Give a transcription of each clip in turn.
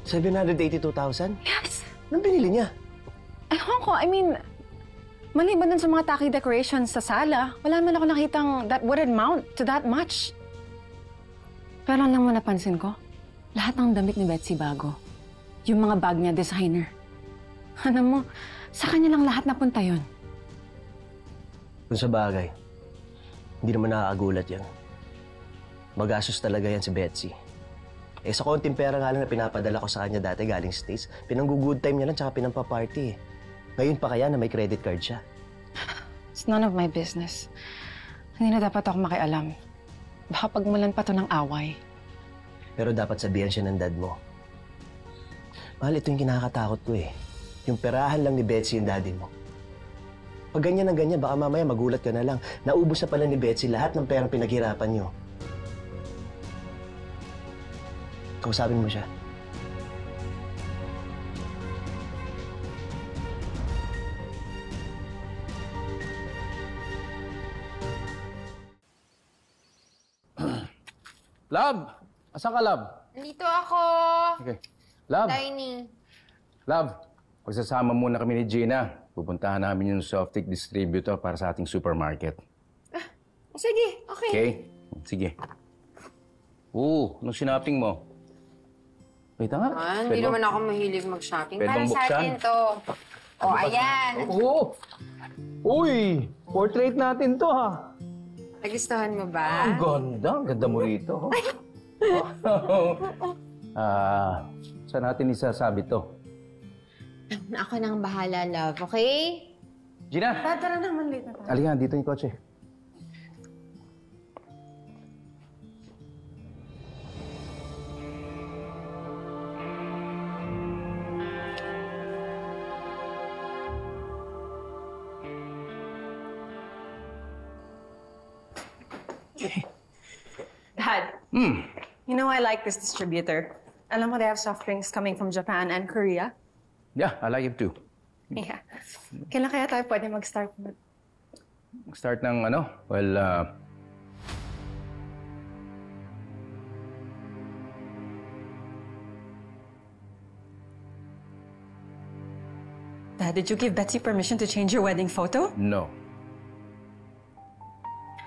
782,000? Yes! Anong binili niya? Ewan ko, I mean, maliban dun sa mga tacky decorations sa sala, wala man ako nakitang that would amount to that much. Pero alam mo napansin ko, lahat ng damit ni Betsy bago. Yung mga bag niya, designer. Alam mo, sa kanya lang lahat napunta yun. Kung sa bagay, hindi naman nakakagulat yan. Magastos talaga yan si Betsy. Eh sa konting pera nga lang na pinapadala ko sa kanya dati galing States, pinanggu-good time niya lang tsaka pinampa-party eh. Ngayon pa kaya na may credit card siya? It's none of my business. Hindi na dapat ako makialam. Baka pagmulan pa to ng away. Pero dapat sabihan siya ng dad mo. Mahal, ito yung kinakatakot ko eh. Yung perahan lang ni Betsy yung daddy mo. Pag ganyan ng ganyan, baka mamaya magulat ka na lang. Naubos na pala ni Betsy lahat ng perang pinaghirapan niyo. Kausapin mo siya. Love! Asan ka, Love? Nandito ako. Okay. Love! Dining. Love, pagsasama muna kami ni Gina. Pupuntahan namin yung Softic distributor para sa ating supermarket. Sige, okay. Okay? Sige. Anong shopping mo? Wait nga. Hindi naman ako mahilig mag-shopping. Pwede Para bang sa buksan? atin to. Ayan. Uy! Portrait natin to, ha? Nagustuhan mo ba? Ang ganda. Ang ganda mo rito. Saan natin isasabi to? Ako nang bahala, love. Okay? Gina! Tara naman, late na tayo. Halika, dito yung kotse. Dad, you know I like this distributor. Alam mo, they have soft drinks coming from Japan and Korea. Yeah, I like it too. Yeah. Kailan kaya tayo pwede mag-start? Start ng ano? Well, Dad, did you give Betsy permission to change your wedding photo? no.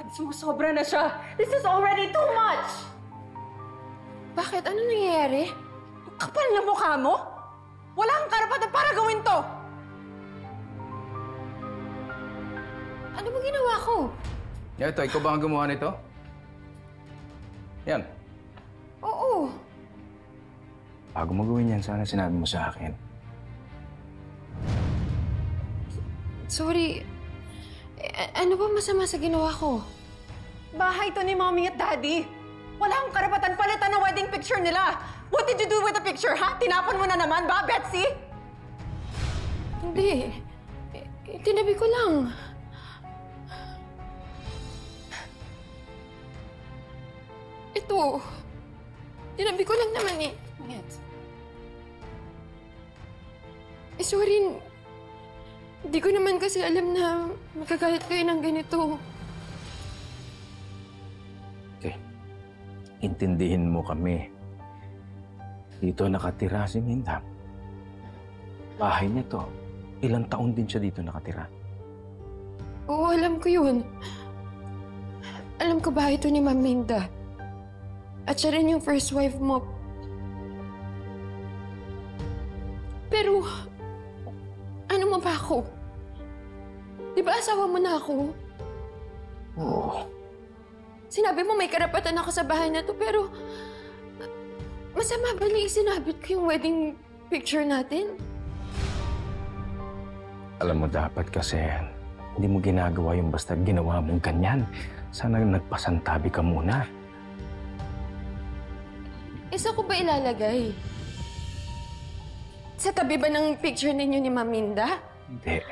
Sumusobra na siya. This is already too much! Bakit? Ano nangyayari? Kapal na mukha mo? Wala kang karapatan para gawin to! Ano ba ginawa ko? Ito, ikaw ba ang gumawa nito? Yan. Oo. Bago mo gawin yan, sana sinabi mo sa akin. Sorry. Ano ba masama sa ginawa ko? Bahay to ni Mommy at Daddy. Wala kang karapatan palitan ng wedding picture nila. What did you do with the picture, ha? Tinapon mo na naman ba, Betsy? Hindi. Tinabi ko lang. Ito. Tinabi ko lang naman eh. Yes. Sorry. Hindi ko naman kasi alam na magagalit kayo ng ganito. Okay. Intindihin mo kami. Dito nakatira si Minda. Bahay niya to. Ilang taon din siya dito nakatira. Oo, alam ko yun. Alam ko ba ito ni Ma'am Minda? At siya rin yung first wife mo. Pero, ano mo ba ako? Di ba asawa mo na ako? Oo. Sinabi mo may karapatan ako sa bahay na to, pero masama ba na isinabit ko yung wedding picture natin? Alam mo, dapat kasi hindi mo ginagawa yung basta ginawa mong ganyan. Sana nagpasantabi ka muna. Isa ko ba ilalagay? Sa tabi ba ng picture ninyo ni Ma'am Minda? Hindi.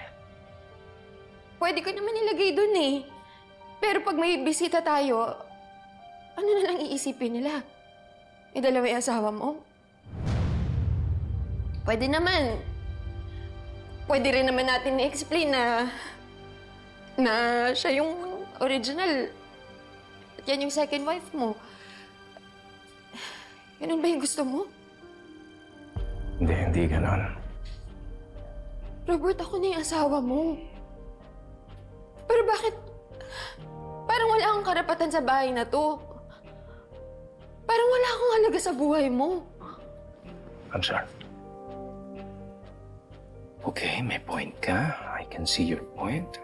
Pwede ko naman ilagay dun eh. Pero pag may bisita tayo, ano na lang iisipin nila? Idalawa yung asawa mo? Pwede naman. Pwede rin naman natin i-explain na siya yung original. At yan yung second wife mo. Ganun ba yung gusto mo? Hindi ganon. Robert, ako na yung asawa mo. Pero bakit... Parang wala kang karapatan sa bahay na to. Parang wala akong halaga sa buhay mo. I'm sorry. Okay, may point ka. I can see your point.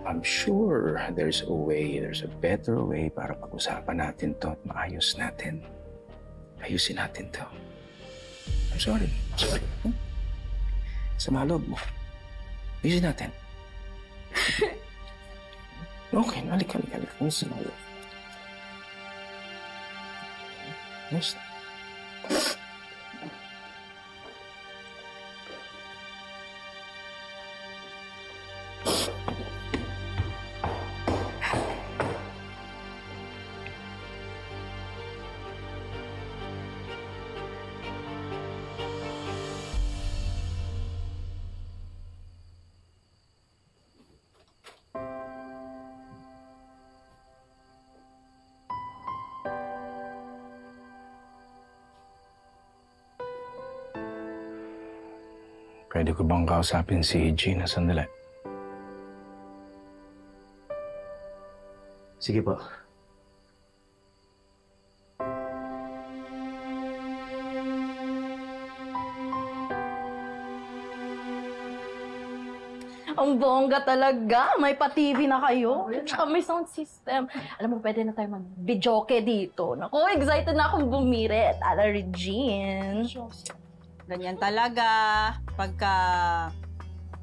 I'm sure there's a better way para pag-usapan natin to at maayos natin. Ayusin natin to. I'm sorry. Sa maloob mo. Ayusin natin. Okay, halik. Sa maloob. Ayos na. Pwede ko bang kausapin si Gina sandali? Sige po. Ang bongga talaga. May pa-TV na kayo. Tsaka may sound system. Alam mo, pwede na tayo mag-videoke dito. Naku, excited na akong bumirit. Ala, Regine. Ganyan talaga. Pagka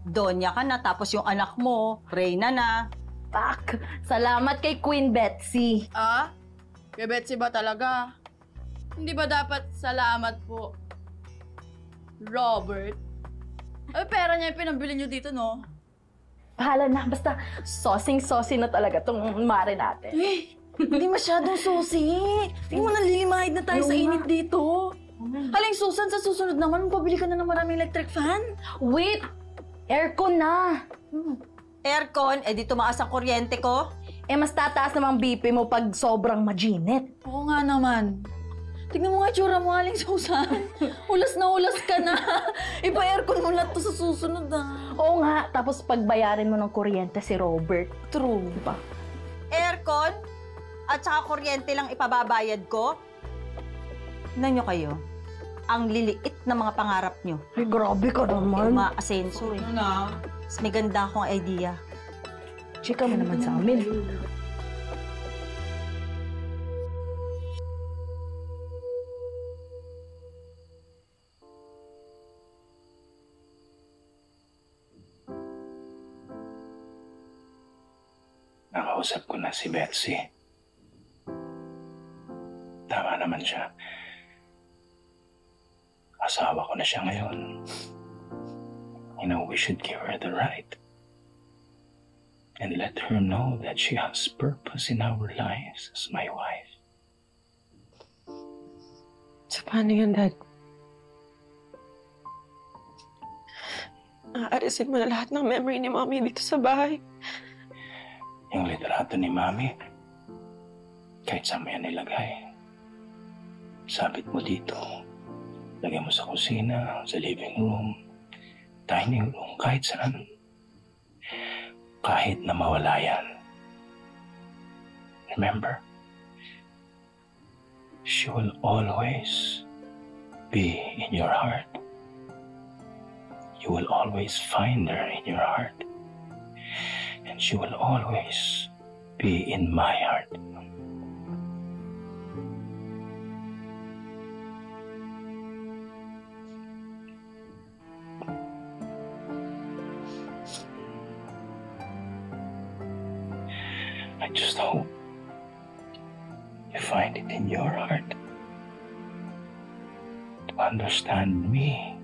donya ka na, tapos yung anak mo, Reyna na. Pak! Salamat kay Queen Betsy. Ah? Kay Betsy ba talaga? Hindi ba dapat salamat po, Robert? Ay, pera niya yung pinambili niyo dito, no? Bahala na. Basta sosing-sosi na talaga tong mare natin. Hindi masyadong susi. Hindi mo nalilimahid na tayo sa init dito. Haling Susan, sa susunod naman, pabili ka na ng maraming electric fan. Wait! Aircon na! Aircon, di tumaas ang kuryente ko. Mas tataas namang BP mo pag sobrang majinit. Oo nga naman. Tignan mo nga itsura mo, Haling Susan. Ulas na ulas ka na. Ipa-aircon mo lahat to sa susunod, Oo nga, tapos pagbayarin mo ng kuryente si Robert. True. Diba? Aircon, at saka kuryente lang ipababayad ko. Tignan nyo kayo. Ang liliit na mga pangarap nyo. Ay, grabe ka naman. Yung ma-asenso eh. Mas may ganda akong idea. Chika mo naman sa amin. Nakausap ko na si Betsy. Tama naman siya. Asawa ko na siya ngayon. You know, we should give her the right. And let her know that she has purpose in our lives as my wife. So, paano yun, Dad? Aarisin mo na lahat ng memory ni Mommy dito sa bahay. Yung litrato ni Mami, kahit saan mo yan nilagay. Sabit mo dito. Lagay mo sa kusina, sa living room, dining room, kahit saan. Kahit na mawala yan. Remember, she will always be in your heart. You will always find her in your heart. And she will always be in my heart. I just hope you find it in your heart to understand me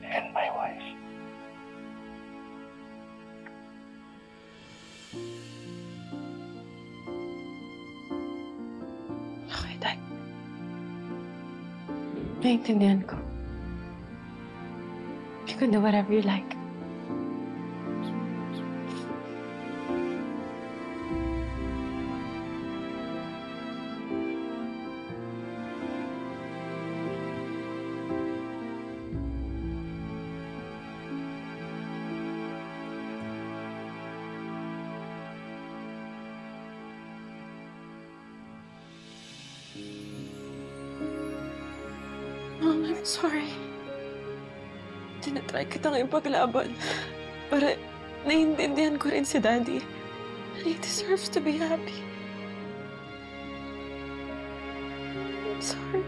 and my wife. Okay, Dad. Naiintindihan ko. You can do whatever you like. Mom, I'm sorry. Tinatry kitang ipaglaban. Para naiintindihan ko rin si Daddy. And he deserves to be happy. I'm sorry.